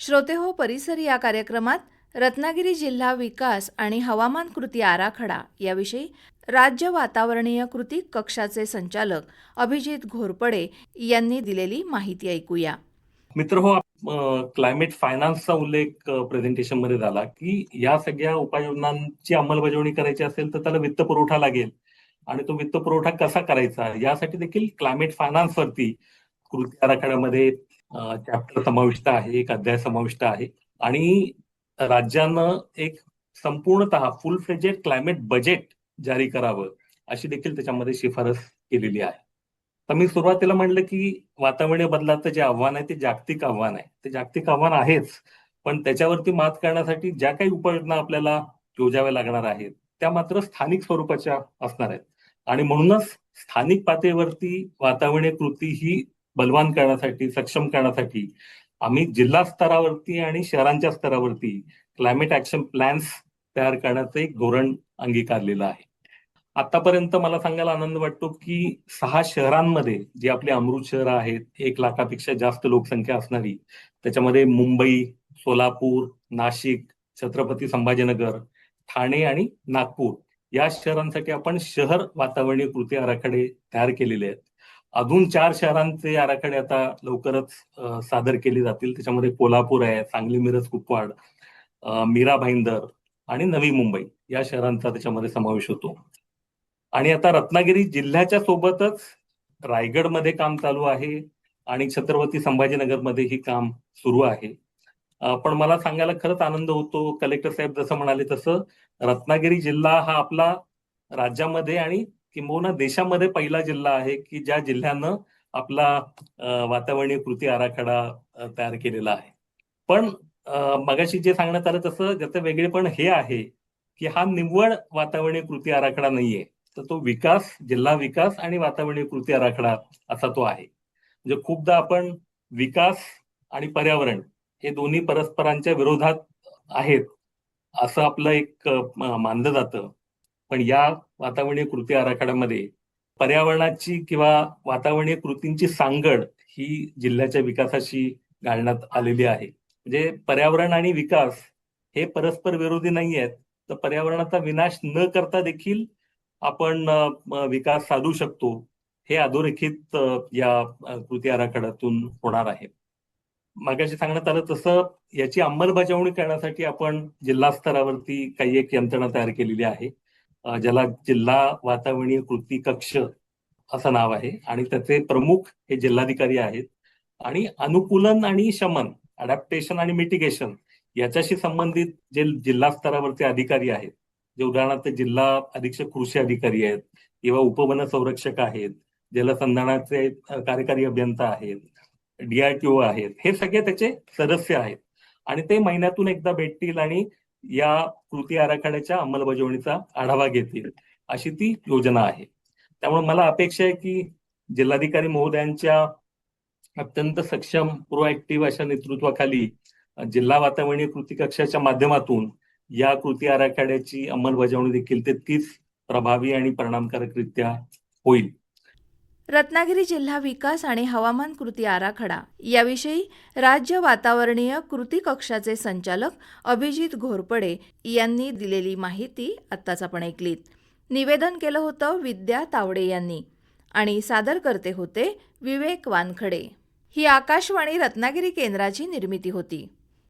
श्रोते हो परिसर या कार्यक्रमात रत्नागिरी जिल्हा विकास आणि हवामान कृती आराखडा याविषयी राज्य वातावरणीय कृती कक्षाचे संचालक अभिजित घोरपडे यांनी दिलेली माहिती ऐकूया. मित्र हो, क्लायमेट फायनान्सचा उल्लेख प्रेझेंटेशन मध्ये झाला की या सगळ्या उपाययोजनांची अंमलबजावणी करायची असेल तर त्याला वित्त पुरवठा लागेल आणि तो वित्त पुरवठा कसा करायचा यासाठी देखील क्लायमेट फायनान्स वरती कृती आराखड्यामध्ये चॅप्टर समाविष्ट आहे, एक अध्याय समाविष्ट आहे आणि राज्यानं एक संपूर्णतः फुल फ्लेजेड क्लायमेट बजेट जारी करावं अशी देखील त्याच्यामध्ये शिफारस केलेली आहे. तर मी सुरुवातीला म्हणलं की वातावरणीय बदलाचं जे आव्हान आहे ते जागतिक आव्हान आहे. ते जागतिक आव्हान आहेच, पण त्याच्यावरती मात करण्यासाठी ज्या काही उपाययोजना आपल्याला योजाव्या लागणार आहेत त्या मात्र स्थानिक स्वरूपाच्या असणार आहेत आणि म्हणूनच स्थानिक पातळीवरती वातावरणीय कृती ही बलवान करण्यासाठी, सक्षम करण्यासाठी आम्ही जिल्हा स्तरावरती आणि शहरांच्या स्तरावरती क्लायमेट ऍक्शन प्लॅन्स तयार करण्याचं एक धोरण अंगीकारलेलं आहे. आतापर्यंत मला सांगायला आनंद वाटतो की 6 शहरांमध्ये जी आपली अमृत शहरं आहेत, 1 लाखापेक्षा जास्त लोकसंख्या असणारी, त्याच्यामध्ये मुंबई, सोलापूर, नाशिक, छत्रपती संभाजीनगर, ठाणे आणि नागपूर या शहरांसाठी आपण शहर वातावरणीय कृती आराखडे तयार केलेले आहेत. अजून 4 शहरांचे आराखडे आता लवकरच सादर केले जातील. त्याच्यामध्ये कोल्हापूर आहे, सांगली, मिरज, कुपवाड, मीरा भाईंदर आणि नवी मुंबई या शहरांचा त्याच्यामध्ये समावेश होतो. आणि आता रत्नागिरी जिल्ह्याच्या सोबतच रायगडमध्ये काम चालू आहे आणि छत्रपती संभाजीनगरमध्ये ही काम सुरू आहे. पण मला सांगायला खरंच आनंद होतो, कलेक्टर साहेब जसं म्हणाले तसं रत्नागिरी जिल्हा हा आपला राज्यामध्ये आणि किंबहुना देशामध्ये पहिला जिल्हा आहे की ज्या जिल्ह्यानं आपला वातावरणीय कृती आराखडा तयार केलेला आहे. पण मगाशी जे सांगण्यात आलं तसं त्याचं वेगळेपण हे आहे की हा निव्वळ वातावरणीय कृती आराखडा नाहीये, तर तो विकास, जिल्हा विकास आणि वातावरणीय कृती आराखडा असा तो आहे. म्हणजे खूपदा आपण विकास आणि पर्यावरण हे दोन्ही परस्परांच्या विरोधात आहेत असं आपलं एक मानलं जातं. पण या वातावरणीय कृती आराखड्यामध्ये पर्यावरणाची किंवा वातावरणीय कृतींची सांगड ही जिल्ह्याच्या विकासाशी घालण्यात आलेली आहे. म्हणजे पर्यावरण आणि विकास हे परस्पर विरोधी नाही आहेत, तर पर्यावरणाचा विनाश न करता देखील आपण विकास साधू शकतो हे अधोरेखित या कृती आराखड्यातून होणार आहे. मागाशी सांगण्यात आलं तसं याची अंमलबजावणी करण्यासाठी आपण जिल्हा स्तरावरती काही एक यंत्रणा तयार केलेली आहे, ज्याला जिल्हा वातावरणीय कृती कक्ष असं नाव आहे आणि त्याचे प्रमुख हे जिल्हाधिकारी आहेत आणि अनुकूलन आणि शमन, अडॅप्टेशन आणि मिटिगेशन याच्याशी संबंधित जे जिल्हा स्तरावरचे अधिकारी आहेत, जे उदाहरणार्थ जिल्हा अधीक्षक कृषी अधिकारी आहेत किंवा उपवन संरक्षक आहेत, जलसंधारणाचे कार्यकारी अभियंता आहेत, DRTO आहेत, हे सगळे त्याचे सदस्य आहेत आणि ते महिन्यातून एकदा भेटतील आणि या कृती आराखड्याच्या अंमलबजावणीचा आढावा घेतील अशी ती योजना आहे. त्यामुळे मला अपेक्षा आहे की जिल्हाधिकारी महोदयांच्या अत्यंत सक्षम, प्रोएक्टिव्ह अशा नेतृत्वाखाली जिल्हा वातावरणीय कृती कक्षाच्या माध्यमातून या कृती आराखड्याची अंमलबजावणी देखील तितकीच प्रभावी आणि परिणामकारकरित्या होईल. रत्नागिरी जिल्हा विकास आणि हवामान कृती आराखडा याविषयी राज्य वातावरणीय कृती कक्षाचे संचालक अभिजित घोरपडे यांनी दिलेली माहिती आत्ताच आपण ऐकलीत. निवेदन केलं होतं विद्या तावडे यांनी आणि सादर करते होते विवेक वानखडे. ही आकाशवाणी रत्नागिरी केंद्राची निर्मिती होती.